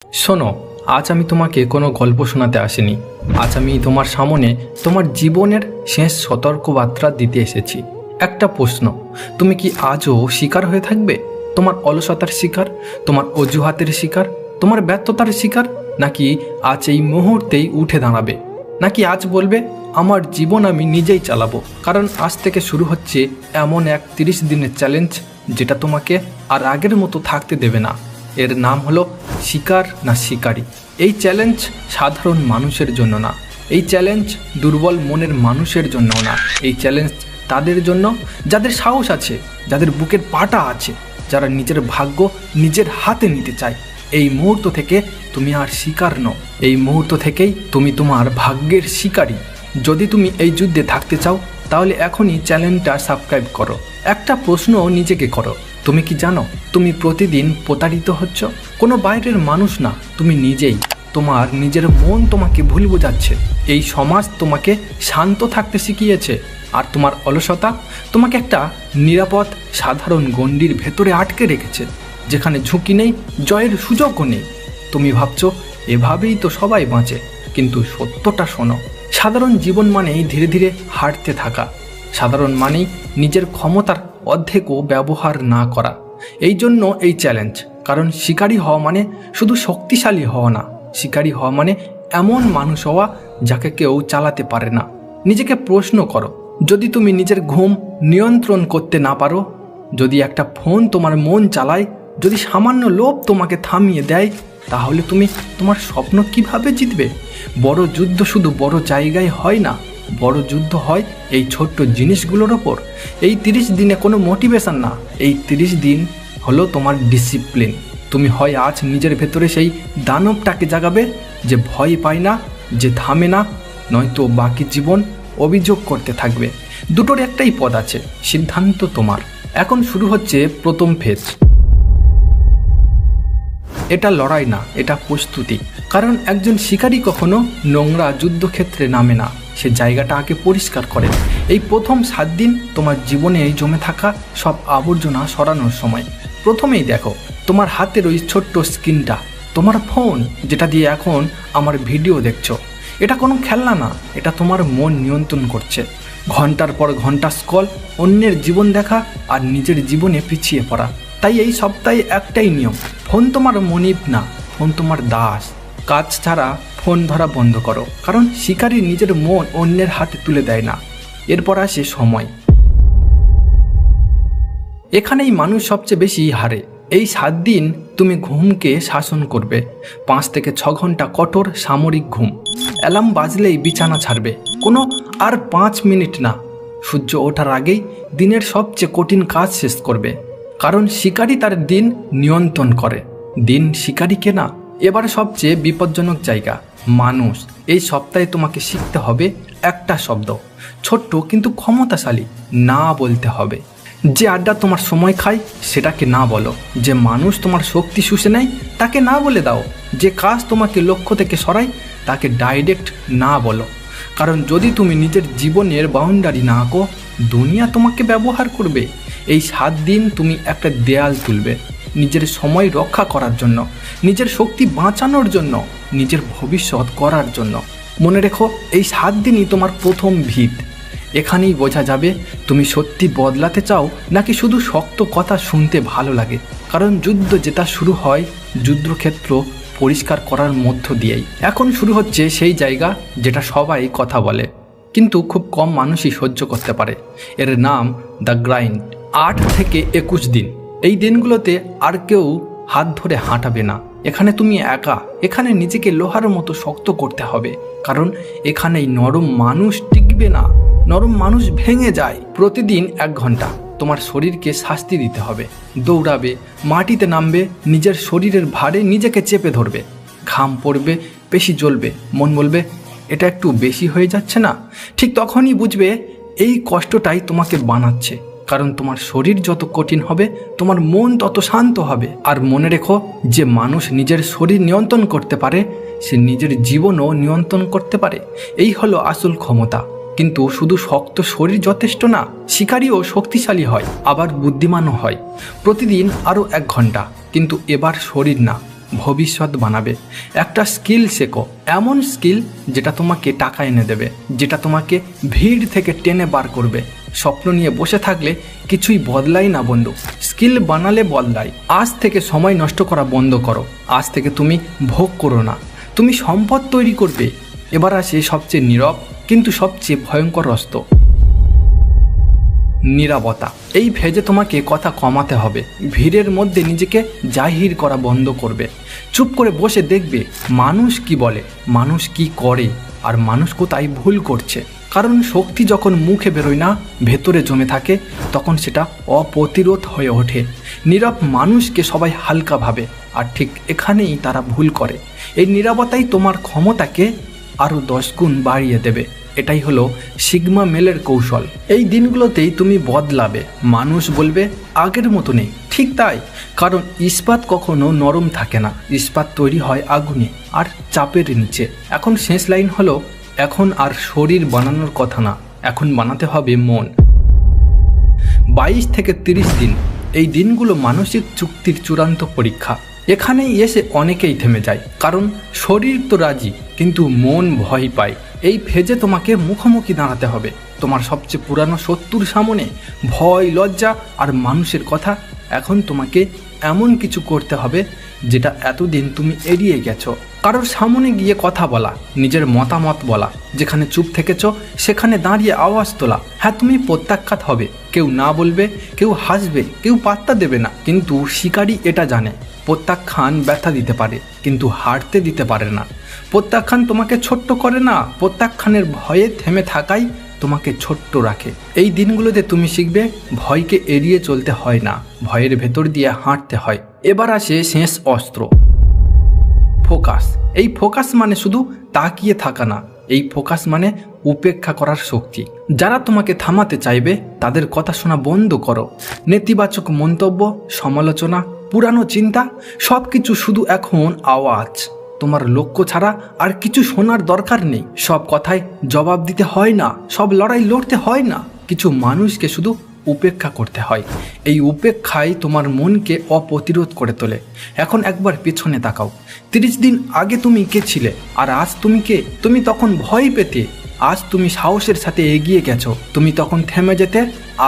শোনো, আজ আমি তোমাকে কোনো গল্প শোনাতে আসিনি। আজ আমি তোমার সামনে তোমার জীবনের শেষ সতর্কবার্তা দিতে এসেছি। একটা প্রশ্ন, তুমি কি আজও শিকার হয়ে থাকবে? তোমার অলসতার শিকার, তোমার অজুহাতের শিকার, তোমার ব্যর্থতার শিকার, নাকি আজ এই মুহূর্তেই উঠে দাঁড়াবে? নাকি আজ বলবে আমার জীবন আমি নিজেই চালাবো? কারণ আজ থেকে শুরু হচ্ছে এমন এক 30 দিনের চ্যালেঞ্জ যেটা তোমাকে আর আগের মতো থাকতে দেবে না। এর নাম হলো শিকার না শিকারী। এই চ্যালেঞ্জ সাধারণ মানুষের জন্য না, এই চ্যালেঞ্জ দুর্বল মনের মানুষের জন্য না, এই চ্যালেঞ্জ তাদের জন্য যাদের সাহস আছে, যাদের বুকের পাটা আছে, যারা নিজের ভাগ্য নিজের হাতে নিতে চায়। এই মুহূর্ত থেকে তুমি আর শিকার নও, এই মুহূর্ত থেকেই তুমি তোমার ভাগ্যের শিকারী। যদি তুমি এই যুদ্ধে থাকতে চাও তাহলে এখনই চ্যানেলটা সাবস্ক্রাইব করো। একটা প্রশ্ন নিজেকে করো, তুমি কি জানো তুমি প্রতিদিন প্রতারিত হচ্ছ? কোনো বাইরের মানুষ না, তুমি নিজেই। তোমার নিজের মন তোমাকে ভুল বোঝাচ্ছে, এই সমাজ তোমাকে শান্ত থাকতে শিখিয়েছে, আর তোমার অলসতা তোমাকে একটা নিরাপদ সাধারণ গণ্ডির ভেতরে আটকে রেখেছে, যেখানে ঝুঁকি নেই, জয়ের সুযোগও নেই। তুমি ভাবছো এভাবেই তো সবাই বাঁচে, কিন্তু সত্যটা শোনো, সাধারণ জীবন মানেই ধীরে ধীরে হাঁটতে থাকা, সাধারণ মানেই নিজের ক্ষমতার অর্ধেকও ব্যবহার না করা। এই জন্য এই চ্যালেঞ্জ, কারণ শিকারী হওয়া মানে শুধু শক্তিশালী হওয়া না, শিকারী হওয়া মানে এমন মানুষ হওয়া যাকে কেউ চালাতে পারে না। নিজেকে প্রশ্ন করো, যদি তুমি নিজের ঘুম নিয়ন্ত্রণ করতে না পারো, যদি একটা ফোন তোমার মন চালায়, যদি সামান্য লোভ তোমাকে থামিয়ে দেয়, তাহলে তুমি তোমার স্বপ্ন কিভাবে জিতবে? বড় যুদ্ধ শুধু বড় জায়গায় হয় না, বড় যুদ্ধ হয় এই ছোট্ট জিনিসগুলোর ওপর। এই 30 দিনে কোনো মোটিভেশন না, এই 30 দিন হলো তোমার ডিসিপ্লিন। তুমি হয় আজ নিজের ভেতরে সেই দানবটাকে জাগাবে যে ভয় পায় না, যে থামে না, নয়তো বাকি জীবন অভিযোগ করতে থাকবে। দুটোর একটাই পথ আছে, সিদ্ধান্ত তোমার। এখন শুরু হচ্ছে প্রথম ফেজ। এটা লড়াই না, এটা প্রস্তুতি। কারণ একজন শিকারী কখনো নোংরা যুদ্ধক্ষেত্রে নামে না, সে জায়গাটা আগে পরিষ্কার করে। এই প্রথম 7 দিন তোমার জীবনে এই জমে থাকা সব আবর্জনা সরানোর সময়। প্রথমেই দেখো তোমার হাতের ওই ছোট্ট স্ক্রিনটা, তোমার ফোন যেটা দিয়ে এখন আমার ভিডিও দেখছো। এটা কোনো খেলনা না, এটা তোমার মন নিয়ন্ত্রণ করছে। ঘন্টার পর ঘন্টা স্ক্রল, অন্যের জীবন দেখা আর নিজের জীবনে পিছিয়ে পড়া। তাই এই সপ্তাহে একটাই নিয়ম, ফোন তোমার মনিব না, ফোন তোমার দাস। কাজ ছাড়া ফোন ধরা বন্ধ করো, কারণ শিকারী নিজের মন অন্যের হাতে তুলে দেয় না। এরপর আসে সময়। এখানেই মানুষ সবচেয়ে বেশি হারে। এই 7 দিন তুমি ঘুমকে শাসন করবে। 5 থেকে 6 ঘন্টা কঠোর সামরিক ঘুম। অ্যালার্ম বাজলেই বিছানা ছাড়বে, কোনো আর 5 মিনিট না। সূর্য ওঠার আগেই দিনের সবচেয়ে কঠিন কাজ শেষ করবে, কারণ শিকারী তার দিন নিয়ন্ত্রণ করে, দিন শিকারীকে না। এবার সবচেয়ে বিপজ্জনক জায়গা, মানুষ। এই সপ্তাহে তোমাকে শিখতে হবে একটা শব্দ, ছোট্ট কিন্তু ক্ষমতাশালী, না বলতে হবে। যে আড্ডা তোমার সময় খায় সেটাকে না বলো, যে মানুষ তোমার শক্তি শুষে নেয় তাকে না বলে দাও, যে কাজ তোমাকে লক্ষ্য থেকে সরায় তাকে ডাইরেক্ট না বলো। কারণ যদি তুমি নিজের জীবনের বাউন্ডারি না আঁকো, দুনিয়া তোমাকে ব্যবহার করবে। এই 7 দিন তুমি একটা দেয়াল তুলবে, নিজের সময় রক্ষা করার জন্য, নিজের শক্তি বাঁচানোর জন্য, নিজের ভবিষ্যৎ করার জন্য। মনে রেখো, এই 7 দিনই তোমার প্রথম ভিত। এখানেই বোঝা যাবে তুমি সত্যি বদলাতে চাও নাকি শুধু শক্ত কথা শুনতে ভালো লাগে। কারণ যুদ্ধ যেটা শুরু হয় যুদ্ধক্ষেত্র পরিষ্কার করার মধ্য দিয়েই। এখন শুরু হচ্ছে সেই জায়গা যেটা সবাই কথা বলে, কিন্তু খুব কম মানুষই সহ্য করতে পারে। এর নাম দ্য গ্রাইন্ড। 8 থেকে 21 দিন। এই দিনগুলোতে আর কেউ হাত ধরে হাঁটাবে না। এখানে তুমি একা, এখানে নিজেকে লোহার মতো শক্ত করতে হবে। কারণ এখানেই নরম মানুষ টিকবে না, নরম মানুষ ভেঙে যায়। প্রতিদিন 1 ঘন্টা তোমার শরীরকে শাস্তি দিতে হবে। দৌড়াবে, মাটিতে নামবে, নিজের শরীরের ভারে নিজেকে চেপে ধরবে। ঘাম পড়বে, পেশি জ্বলবে, মন বলবে এটা একটু বেশি হয়ে যাচ্ছে না। ঠিক তখনই বুঝবে এই কষ্টটাই তোমাকে বানাচ্ছে। কারণ তোমার শরীর যত কঠিন হবে তোমার মন তত শান্ত হবে। আর মনে রেখো, যে মানুষ নিজের শরীর নিয়ন্ত্রণ করতে পারে সে নিজের জীবনও নিয়ন্ত্রণ করতে পারে। এই হলো আসল ক্ষমতা। কিন্তু শুধু শক্ত শরীর যথেষ্ট না, শিকারীও শক্তিশালী হয়, আবার বুদ্ধিমানও হয়। প্রতিদিন আরও 1 ঘন্টা, কিন্তু এবার শরীর না, ভবিষ্যৎ বানাবে। একটা স্কিল শেখো, এমন স্কিল যেটা তোমাকে টাকা এনে দেবে, যেটা তোমাকে ভিড় থেকে টেনে বার করবে। স্বপ্ন নিয়ে বসে থাকলে কিছুই বদলায় না বন্ধু, স্কিল বানালে বদলায়। আজ থেকে সময় নষ্ট করা বন্ধ করো, আজ থেকে তুমি ভোগ করো না, তুমি সম্পদ তৈরি করবে। এবার আসে সবচেয়ে নীরব কিন্তু সবচেয়ে ভয়ঙ্কর অস্ত্র, নীরবতা। এই ফেজে তোমাকে কথা কমাতে হবে, ভিড়ের মধ্যে নিজেকে জাহির করা বন্ধ করবে। চুপ করে বসে দেখবে মানুষ কি বলে, মানুষ কি করে, আর মানুষ কোথায় ভুল করছে। কারণ শক্তি যখন মুখে বেরোয় না, ভেতরে জমে থাকে, তখন সেটা অপ্রতিরোধ হয়ে ওঠে। নীরব মানুষকে সবাই হালকা ভাবে, আর ঠিক এখানেই তারা ভুল করে। এই নীরবতাই তোমার ক্ষমতাকে আরও 10 গুণ বাড়িয়ে দেবে। এটাই হলো সিগমা মেলের কৌশল। এই দিনগুলোতেই তুমি বদলাবে, মানুষ বলবে আগের মতো নেই, ঠিক তাই। কারণ ইস্পাত কখনো নরম থাকে না, ইস্পাত তৈরি হয় আগুনে আর চাপের নিচে। এখন শেষ লাইন হলো, এখন আর শরীর বানানোর কথা না, এখন বানাতে হবে মন। 22 থেকে 30 দিন, এই দিনগুলো মানসিক চুক্তির চূড়ান্ত পরীক্ষা। এখানেই এসে অনেকেই থেমে যায়, কারণ শরীর তো রাজি কিন্তু মন ভয় পায়। এই ফেজে তোমাকে মুখোমুখি দাঁড়াতে হবে তোমার সবচেয়ে পুরানো শত্রুর সামনে। ভয়, লজ্জা আর মানুষের কথা, এখন তোমাকে এমন কিছু করতে হবে যেটা এতদিন তুমি এড়িয়ে গেছো। কারোর সামনে গিয়ে কথা বলা, নিজের মতামত বলা, যেখানে চুপ থেকেছ সেখানে দাঁড়িয়ে আওয়াজ তোলা। হ্যাঁ, তুমি প্রত্যাখ্যাত হবে, কেউ না বলবে, কেউ হাসবে, কেউ পাত্তা দেবে না, কিন্তু শিকারী এটা জানে প্রত্যাখ্যান ব্যথা দিতে পারে কিন্তু হারতে দিতে পারে না। প্রত্যাখ্যান তোমাকে ছোট্ট করে না, প্রত্যাখ্যানের ভয়ে থেমে থাকাই তোমাকে ছোট্ট রাখে। এই দিনগুলোতে তুমি শিখবে ভয়কে এড়িয়ে চলতে হয় না, ভয়ের ভেতর দিয়ে হাঁটতে হয়। এবার আসে শেষ অস্ত্র, ফোকাস। এই ফোকাস মানে শুধু তাকিয়ে থাকা না, এই ফোকাস মানে উপেক্ষা করার শক্তি। যারা তোমাকে থামাতে চাইবে তাদের কথা শোনা বন্ধ করো। নেতিবাচক মন্তব্য, সমালোচনা, পুরানো চিন্তা, সব কিছু শুধু এখন আওয়াজ। তোমার লক্ষ্য ছাড়া আর কিছু শোনার দরকার নেই। সব কথায় জবাব দিতে হয় না, সব লড়াই লড়তে হয় না, কিছু মানুষকে শুধু উপেক্ষা করতে হয়। এই উপেক্ষাই তোমার মনকে অপ্রতিরোধ করে তোলে। এখন একবার পেছনে তাকাও, 30 দিন আগে তুমি কে ছিলে আর আজ তুমি কে? তুমি তখন ভয় পেতে, আজ তুমি সাহসের সাথে এগিয়ে গেছো। তুমি তখন থেমে যেতে,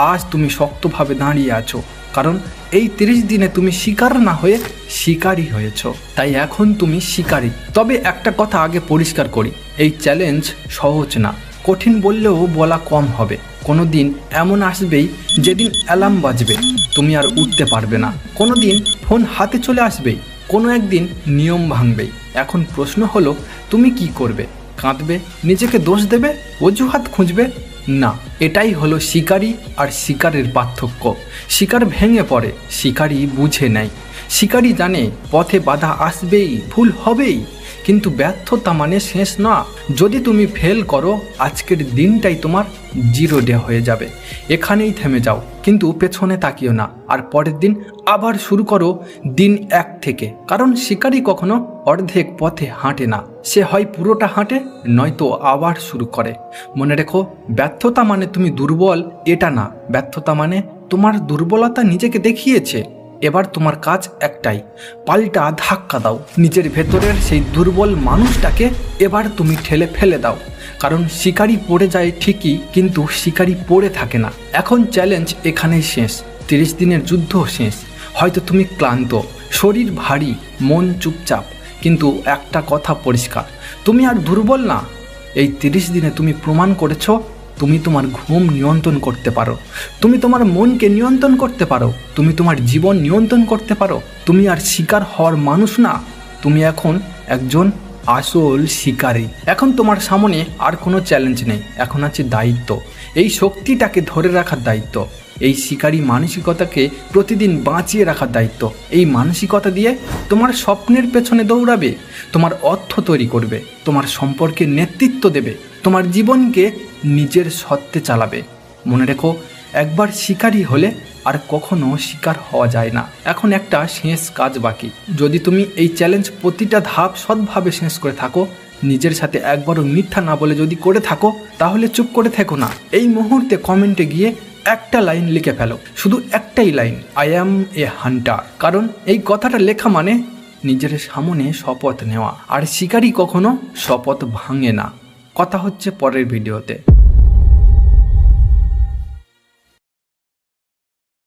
আজ তুমি শক্তভাবে দাঁড়িয়ে আছো। কারণ এই 30 দিনে তুমি শিকার না হয়ে শিকারী হয়েছো, তাই এখন তুমি শিকারী। তবে একটা কথা আগে পরিষ্কার করি, এই চ্যালেঞ্জ সহজ না, কঠিন বললেও বলা কম হবে। কোনো দিন এমন আসবেই যেদিন অ্যালার্ম বাজবে, তুমি আর উঠতে পারবে না। কোনো দিন ফোন হাতে চলে আসবেই, কোনো একদিন নিয়ম ভাঙবেই। এখন প্রশ্ন হলো, তুমি কি করবে? কাঁদবে, নিজেকে দোষ দেবে, অজুহাত খুঁজবে? না, এটাই হলো শিকারী আর শিকারের পার্থক্য। শিকার ভেঙে পড়ে, শিকারী বুঝে নেয়। শিকারী জানে পথে বাধা আসবেই, ভুল হবেই, কিন্তু ব্যর্থতা মানে শেষ না। যদি তুমি ফেল করো, আজকের দিনটাই তোমার 0 ডে হয়ে যাবে। এখানেই থেমে যাও, কিন্তু পেছনে তাকিও না, আর পরের দিন আবার শুরু করো দিন 1 থেকে। কারণ শিকারী কখনো অর্ধেক পথে হাঁটে না, সে হয় পুরোটা হাঁটে, নয়তো আবার শুরু করে। মনে রেখো, ব্যর্থতা মানে তুমি দুর্বল এটা না, ব্যর্থতা মানে তোমার দুর্বলতা নিজেকে দেখিয়েছে। এবার তোমার কাজ একটাই, পাল্টা ধাক্কা দাও নিজের ভেতরের সেই দুর্বল মানুষটাকে। এবার তুমি ঠেলে ফেলে দাও, কারণ শিকারী পড়ে যায় ঠিকই, কিন্তু শিকারী পড়ে থাকে না। এখন চ্যালেঞ্জ এখানেই শেষ, 30 দিনের যুদ্ধ শেষ। হয়তো তুমি ক্লান্ত, শরীর ভারী, মন চুপচাপ, কিন্তু একটা কথা পরিষ্কার, তুমি আর দুর্বল না। এই 30 দিনে তুমি প্রমাণ করেছো তুমি তোমার ঘুম নিয়ন্ত্রণ করতে পারো, তুমি তোমার মনকে নিয়ন্ত্রণ করতে পারো, তুমি তোমার জীবন নিয়ন্ত্রণ করতে পারো। তুমি আর শিকার হওয়ার মানুষ না, তুমি এখন একজন আসল শিকারী। এখন তোমার সামনে আর কোনো চ্যালেঞ্জ নেই, এখন আছে দায়িত্ব। এই শক্তিটাকে ধরে রাখার দায়িত্ব, এই শিকারী মানসিকতাকে প্রতিদিন বাঁচিয়ে রাখার দায়িত্ব। এই মানসিকতা দিয়ে তোমার স্বপ্নের পেছনে দৌড়াবে, তোমার অর্থ তৈরি করবে, তোমার সম্পর্কে নেতৃত্ব দেবে, তোমার জীবনকে নিজের সত্ত্বে চালাবে। মনে রেখো, একবার শিকারী হলে আর কখনো শিকার হওয়া যায় না। এখন একটা শেষ কাজ বাকি। যদি তুমি এই চ্যালেঞ্জ প্রতিটা ধাপ সৎভাবে শেষ করে থাকো, নিজের সাথে একবারও মিথ্যা না বলে যদি করে থাকো, তাহলে চুপ করে থেকো না। এই মুহূর্তে কমেন্টে গিয়ে একটা লাইন লিখে ফেলো, শুধু একটাই line, I am A Hunter. কারণ এই কথাটা লেখা মানে নিজের সামনে শপথ নেওয়া। আর শিকারী কখনো শপথ ভাঙে না। কথা হচ্ছে পরের ভিডিওতে।